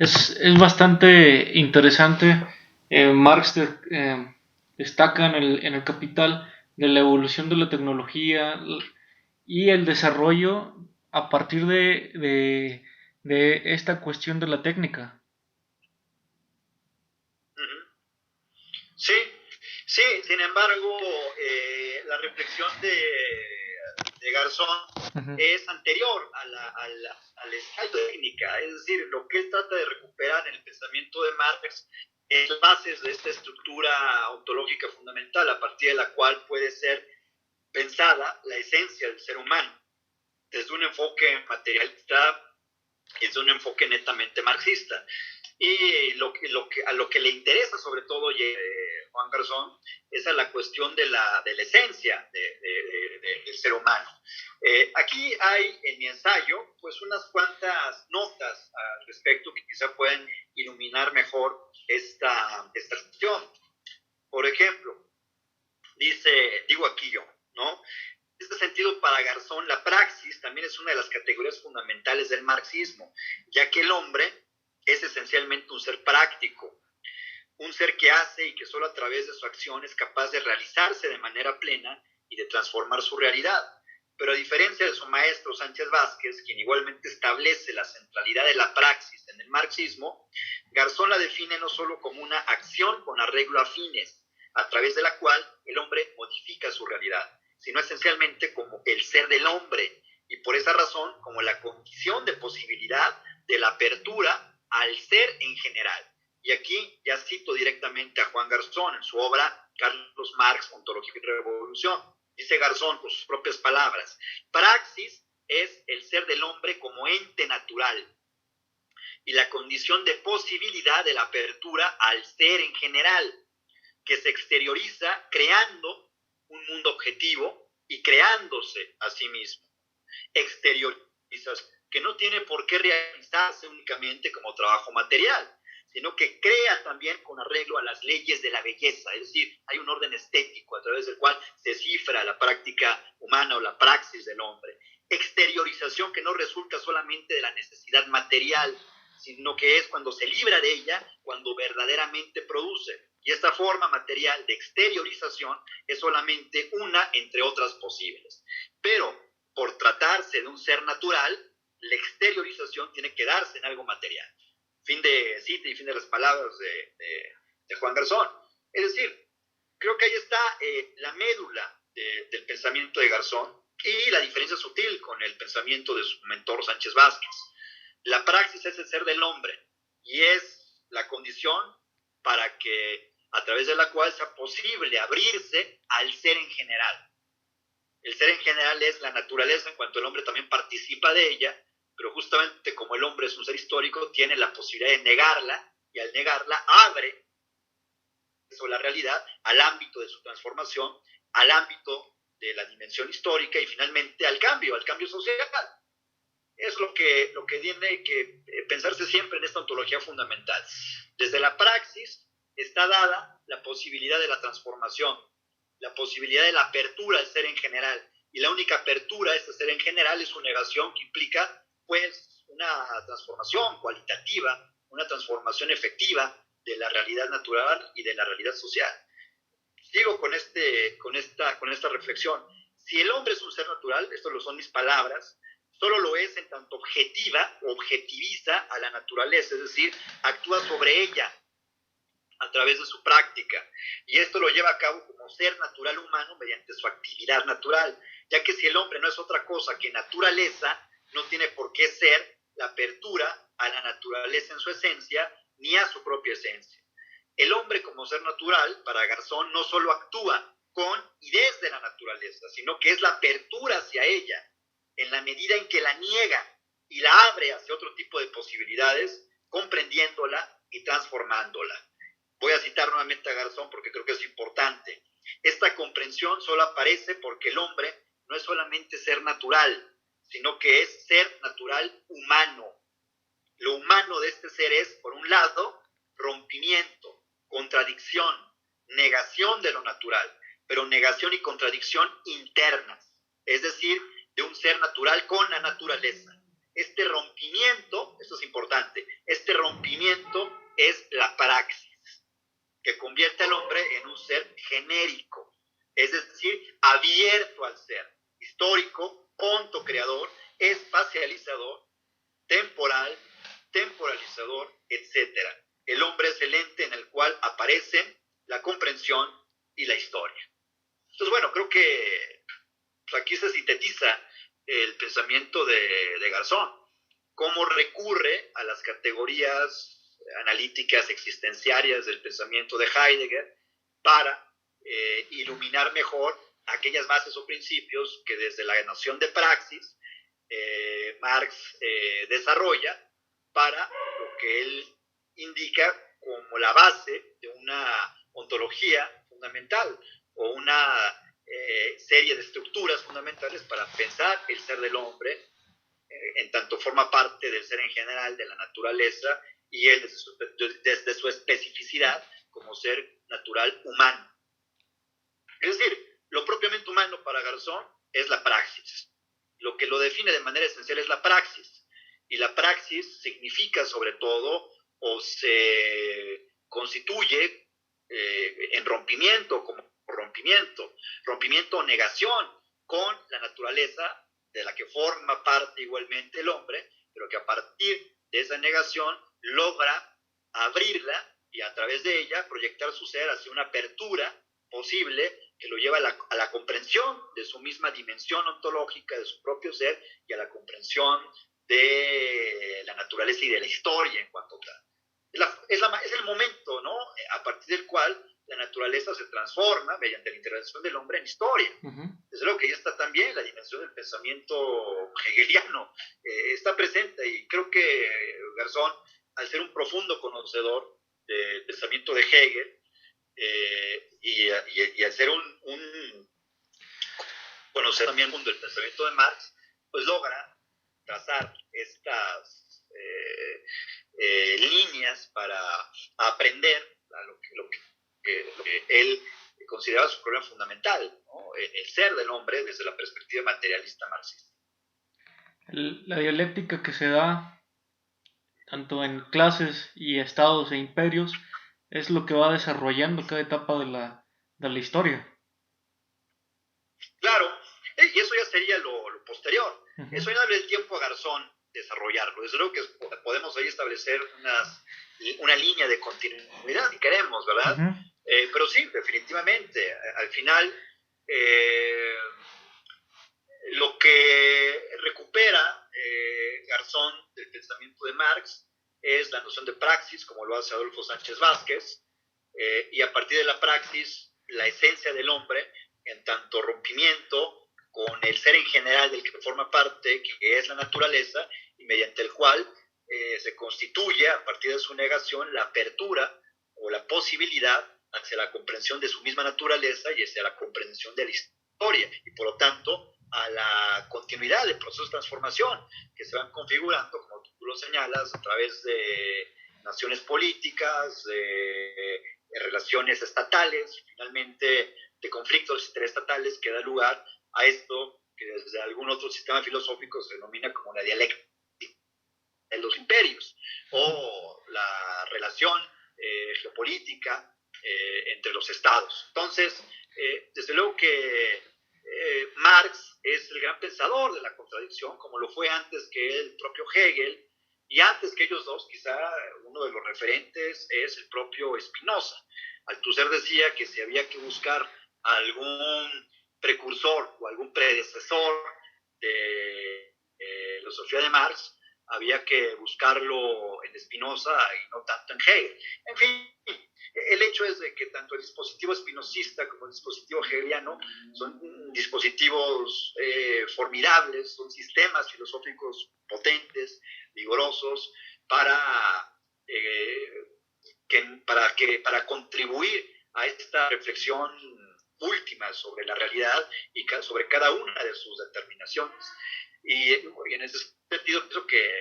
Es bastante interesante. Marx destaca en el Capital de la evolución de la tecnología y el desarrollo a partir de esta cuestión de la técnica. Ujú. Sí, sí, sin embargo, la reflexión de Garzón Ujú. es anterior a la escala técnica, es decir, lo que él trata de recuperar en el pensamiento de Marx es las bases de esta estructura ontológica fundamental a partir de la cual puede ser pensada la esencia del ser humano desde un enfoque materialista y desde un enfoque netamente marxista. Y a lo que le interesa sobre todo Juan Garzón es a la cuestión de la esencia del ser humano. Aquí hay en mi ensayo pues unas cuantas notas al respecto que quizá pueden iluminar mejor esta cuestión. Por ejemplo, digo aquí yo, ¿no? En este sentido, para Garzón, la praxis también es una de las categorías fundamentales del marxismo, ya que el hombre es esencialmente un ser práctico, un ser que hace y que solo a través de su acción es capaz de realizarse de manera plena y de transformar su realidad. Pero a diferencia de su maestro Sánchez Vázquez, quien igualmente establece la centralidad de la praxis en el marxismo, Garzón la define no solo como una acción con arreglo a fines, a través de la cual el hombre modifica su realidad, sino esencialmente como el ser del hombre, y por esa razón como la condición de posibilidad de la apertura al ser en general. Y aquí ya cito directamente a Juan Garzón en su obra Carlos Marx, Ontología y Revolución. Dice Garzón con sus propias palabras, praxis es el ser del hombre como ente natural y la condición de posibilidad de la apertura al ser en general, que se exterioriza creando un mundo objetivo y creándose a sí mismo. Exteriorizas, que no tiene por qué realizarse únicamente como trabajo material, sino que crea también con arreglo a las leyes de la belleza, es decir, hay un orden estético a través del cual se cifra la práctica humana o la praxis del hombre. Exteriorización que no resulta solamente de la necesidad material, sino que es cuando se libra de ella, cuando verdaderamente produce. Y esta forma material de exteriorización es solamente una entre otras posibles. Pero por tratarse de un ser natural, la exteriorización tiene que darse en algo material. Fin de cita y fin de las palabras de Juan Garzón. Es decir, creo que ahí está la médula del pensamiento de Garzón y la diferencia sutil con el pensamiento de su mentor Sánchez Vázquez. La praxis es el ser del hombre y es la condición para que a través de la cual sea posible abrirse al ser en general. El ser en general es la naturaleza en cuanto el hombre también participa de ella, pero justamente como el hombre es un ser histórico, tiene la posibilidad de negarla y al negarla abre eso la realidad al ámbito de su transformación, al ámbito de la dimensión histórica y finalmente al cambio social. Es lo que tiene que pensarse siempre en esta ontología fundamental. Desde la praxis está dada la posibilidad de la transformación, la posibilidad de la apertura al ser en general. Y la única apertura a este ser en general es su negación, que implica pues una transformación cualitativa, una transformación efectiva de la realidad natural y de la realidad social. Sigo con esta reflexión. Si el hombre es un ser natural, esto lo son mis palabras, solo lo es en tanto objetiviza a la naturaleza, es decir, actúa sobre ella a través de su práctica. Y esto lo lleva a cabo como ser natural humano mediante su actividad natural, ya que si el hombre no es otra cosa que naturaleza, no tiene por qué ser la apertura a la naturaleza en su esencia, ni a su propia esencia. El hombre como ser natural, para Garzón, no solo actúa con y desde la naturaleza, sino que es la apertura hacia ella, en la medida en que la niega y la abre hacia otro tipo de posibilidades, comprendiéndola y transformándola. Voy a citar nuevamente a Garzón porque creo que es importante. Esta comprensión solo aparece porque el hombre no es solamente ser natural, sino que es ser natural humano. Lo humano de este ser es, por un lado, rompimiento, contradicción, negación de lo natural, pero negación y contradicción internas, es decir, de un ser natural con la naturaleza. Este rompimiento, esto es importante, este rompimiento temporal, temporalizador, etcétera. El hombre es el ente en el cual aparecen la comprensión y la historia. Entonces, bueno, creo que aquí se sintetiza el pensamiento de Garzón, cómo recurre a las categorías analíticas existenciarias del pensamiento de Heidegger para iluminar mejor aquellas bases o principios que desde la noción de praxis Marx desarrolla para lo que él indica como la base de una ontología fundamental o una serie de estructuras fundamentales para pensar el ser del hombre en tanto forma parte del ser en general, de la naturaleza, y él desde su especificidad como ser natural humano. Es decir, lo propiamente humano para Garzón es la praxis. Lo que lo define de manera esencial es la praxis. Y la praxis significa sobre todo o se constituye en rompimiento, como rompimiento o negación con la naturaleza de la que forma parte igualmente el hombre, pero que a partir de esa negación logra abrirla y a través de ella proyectar su ser hacia una apertura posible que lo lleva a la comprensión de su misma dimensión ontológica, de su propio ser, y a la comprensión de la naturaleza y de la historia en cuanto tal. Es el momento, ¿no?, a partir del cual la naturaleza se transforma mediante la intervención del hombre en historia. Desde luego que ya está también la dimensión del pensamiento hegeliano, está presente, y creo que Garzón, al ser un profundo conocedor del pensamiento de Hegel, y al ser un conocer también el mundo del pensamiento de Marx, pues logra trazar estas líneas para aprender a lo que él consideraba su problema fundamental, ¿no?, el ser del hombre desde la perspectiva materialista marxista. La dialéctica que se da tanto en clases y estados e imperios es lo que va desarrollando cada etapa de la historia. Claro, y eso ya sería lo posterior. Eso ya darle el tiempo a Garzón desarrollarlo. Desde luego que podemos ahí establecer una línea de continuidad, si queremos, ¿verdad? Pero sí, definitivamente, al final, lo que recupera Garzón del pensamiento de Marx es la noción de praxis, como lo hace Adolfo Sánchez Vázquez, y a partir de la praxis, la esencia del hombre, en tanto rompimiento con el ser en general del que forma parte, que es la naturaleza, y mediante el cual se constituye, a partir de su negación, la apertura o la posibilidad hacia la comprensión de su misma naturaleza y hacia la comprensión de la historia, y por lo tanto a la continuidad de procesos de transformación que se van configurando, como tú lo señalas, a través de naciones políticas, de relaciones estatales, finalmente de conflictos interestatales, que da lugar a esto que desde algún otro sistema filosófico se denomina como la dialéctica de los imperios, o la relación geopolítica entre los estados. Entonces, desde luego que Marx es el gran pensador de la contradicción, como lo fue antes que el propio Hegel, y antes que ellos dos, quizá uno de los referentes es el propio Spinoza. Althusser decía que si había que buscar algún precursor o algún predecesor de la filosofía de Marx, había que buscarlo en Spinoza y no tanto en Hegel. En fin, el hecho es de que tanto el dispositivo spinozista como el dispositivo hegeliano son dispositivos formidables, son sistemas filosóficos potentes, vigorosos, para contribuir a esta reflexión última sobre la realidad y sobre cada una de sus determinaciones. Y en ese sentido, pienso que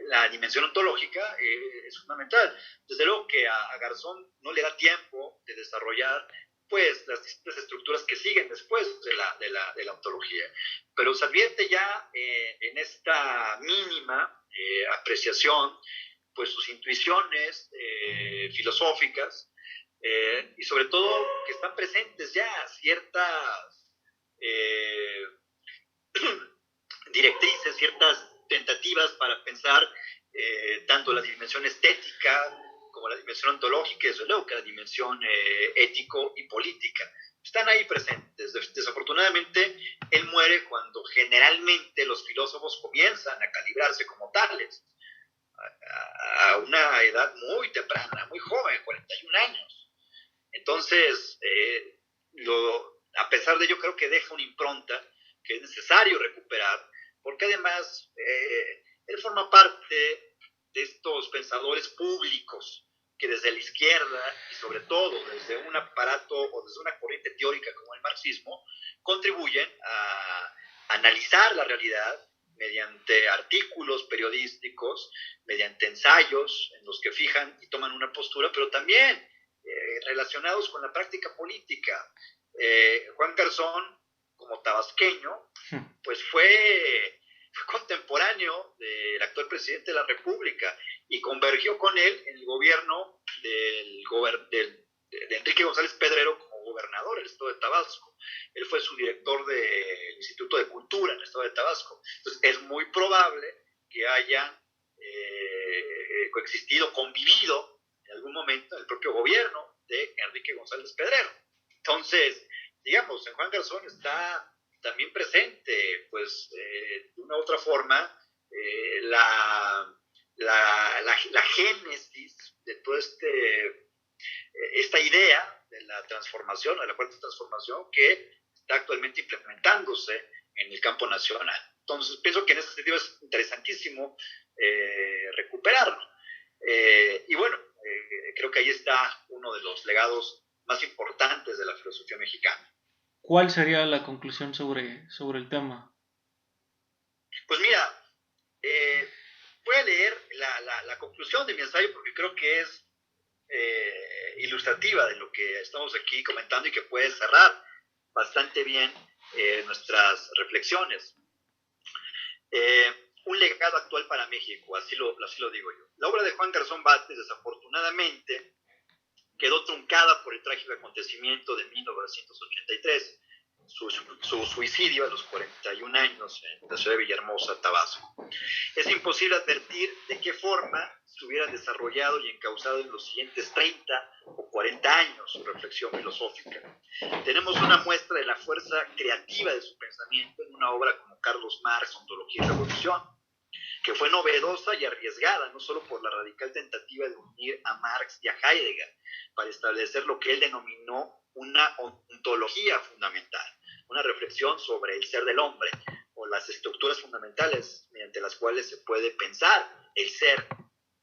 la dimensión ontológica es fundamental. Desde luego que a Garzón no le da tiempo de desarrollar pues las distintas estructuras que siguen después de la ontología, pero se advierte ya en esta mínima apreciación pues sus intuiciones filosóficas, y sobre todo que están presentes ya ciertas directrices, ciertas tentativas para pensar tanto la dimensión estética como la dimensión ontológica y desde luego que la dimensión ético y política. Están ahí presentes. Desafortunadamente, él muere cuando generalmente los filósofos comienzan a calibrarse como tales, a una edad muy temprana, muy joven, 41 años. Entonces, a pesar de ello, creo que deja una impronta que es necesario recuperar, porque además él forma parte de estos pensadores públicos que desde la izquierda y sobre todo desde un aparato o desde una corriente teórica como el marxismo contribuyen a analizar la realidad mediante artículos periodísticos, mediante ensayos en los que fijan y toman una postura, pero también relacionados con la práctica política. Juan Garzón, como tabasqueño, pues fue contemporáneo del actual presidente de la República y convergió con él en el gobierno de Enrique González Pedrero como gobernador del estado de Tabasco. Él fue su director del Instituto de Cultura en el estado de Tabasco. Entonces es muy probable que hayan coexistido, convivido en algún momento en el propio gobierno de Enrique González Pedrero. Entonces, digamos, en Juan Garzón está también presente, pues, de una u otra forma, la génesis de toda esta idea de la transformación, de la cuarta transformación, que está actualmente implementándose en el campo nacional. Entonces, pienso que en ese sentido es interesantísimo recuperarlo. Y bueno, creo que ahí está uno de los legados más importantes de la filosofía mexicana. ¿Cuál sería la conclusión sobre el tema? Pues mira, voy a leer la conclusión de mi ensayo porque creo que es ilustrativa de lo que estamos aquí comentando y que puede cerrar bastante bien nuestras reflexiones. Un legado actual para México, así lo digo yo. La obra de Juan Garzón Báez, desafortunadamente, quedó truncada por el trágico acontecimiento de 1983, su suicidio a los 41 años en la ciudad de Villahermosa, Tabasco. Es imposible advertir de qué forma se hubiera desarrollado y encauzado en los siguientes 30 o 40 años su reflexión filosófica. Tenemos una muestra de la fuerza creativa de su pensamiento en una obra como Carlos Marx, Ontología y Revolución, que fue novedosa y arriesgada, no solo por la radical tentativa de unir a Marx y a Heidegger para establecer lo que él denominó una ontología fundamental, una reflexión sobre el ser del hombre o las estructuras fundamentales mediante las cuales se puede pensar el ser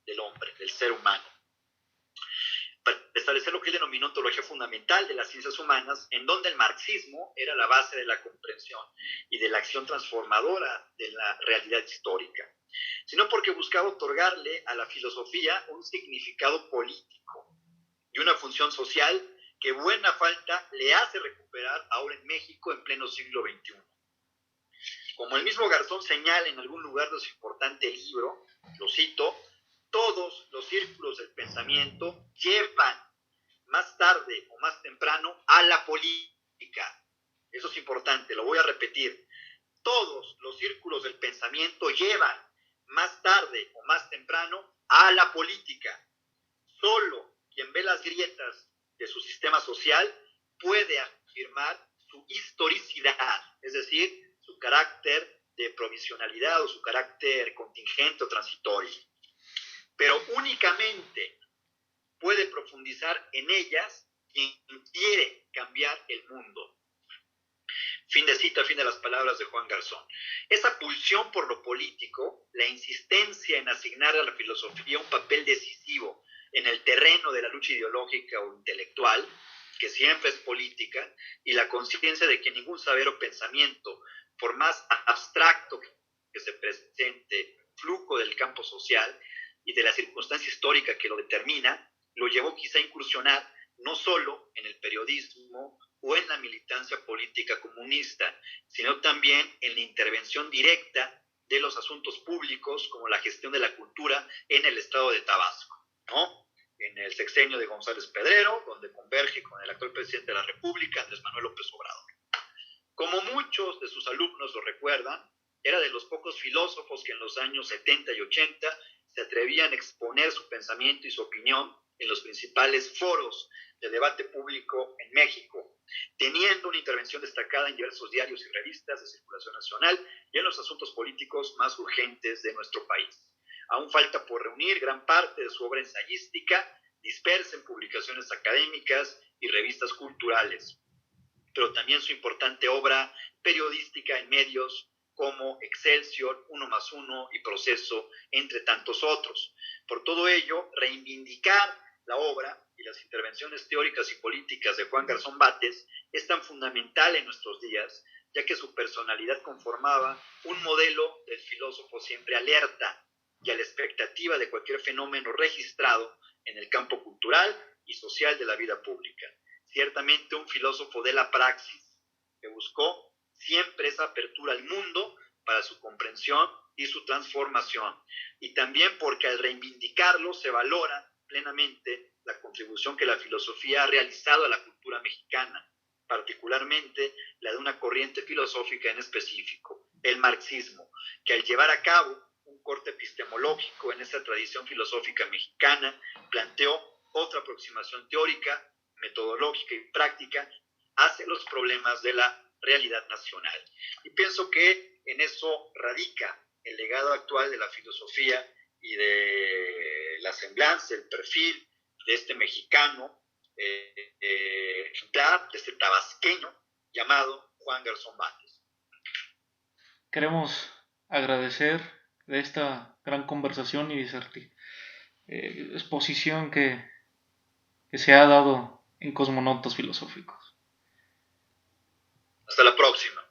del hombre, del ser humano. Para establecer lo que él denominó ontología fundamental de las ciencias humanas, en donde el marxismo era la base de la comprensión y de la acción transformadora de la realidad histórica, sino porque buscaba otorgarle a la filosofía un significado político y una función social que buena falta le hace recuperar ahora en México en pleno siglo XXI. Como el mismo Garzón señala en algún lugar de su importante libro, lo cito, todos los círculos del pensamiento llevan más tarde o más temprano a la política. Eso es importante, lo voy a repetir. Todos los círculos del pensamiento llevan más tarde o más temprano a la política. Solo quien ve las grietas de su sistema social puede afirmar su historicidad, es decir, su carácter de provisionalidad o su carácter contingente o transitorio. Pero únicamente puede profundizar en ellas quien quiere cambiar el mundo. Fin de cita, fin de las palabras de Juan Garzón. Esa pulsión por lo político, la insistencia en asignar a la filosofía un papel decisivo en el terreno de la lucha ideológica o intelectual, que siempre es política, y la conciencia de que ningún saber o pensamiento, por más abstracto que se presente, flujo del campo social y de la circunstancia histórica que lo determina, lo llevó quizá a incursionar no solo en el periodismo o en la militancia política comunista, sino también en la intervención directa de los asuntos públicos como la gestión de la cultura en el estado de Tabasco, ¿no? En el sexenio de González Pedrero, donde converge con el actual presidente de la República, Andrés Manuel López Obrador. Como muchos de sus alumnos lo recuerdan, era de los pocos filósofos que en los años 70 y 80 se atrevían a exponer su pensamiento y su opinión en los principales foros de debate público en México, teniendo una intervención destacada en diversos diarios y revistas de circulación nacional y en los asuntos políticos más urgentes de nuestro país. Aún falta por reunir gran parte de su obra ensayística, dispersa en publicaciones académicas y revistas culturales, pero también su importante obra periodística en medios como Excelsior, Uno más Uno y Proceso, entre tantos otros. Por todo ello, reivindicar la obra y las intervenciones teóricas y políticas de Juan Garzón Báez es tan fundamental en nuestros días, ya que su personalidad conformaba un modelo del filósofo siempre alerta y a la expectativa de cualquier fenómeno registrado en el campo cultural y social de la vida pública. Ciertamente un filósofo de la praxis, que buscó siempre esa apertura al mundo para su comprensión y su transformación. Y también porque al reivindicarlo se valora plenamente la contribución que la filosofía ha realizado a la cultura mexicana, particularmente la de una corriente filosófica en específico, el marxismo, que al llevar a cabo un corte epistemológico en esa tradición filosófica mexicana, planteó otra aproximación teórica, metodológica y práctica hacia los problemas de la realidad nacional. Y pienso que en eso radica el legado actual de la filosofía y de la semblanza, el perfil de este mexicano, de este tabasqueño llamado Juan Garzón Báez. Queremos agradecer de esta gran conversación y exposición que se ha dado en Cosmonautas Filosóficos. Hasta la próxima.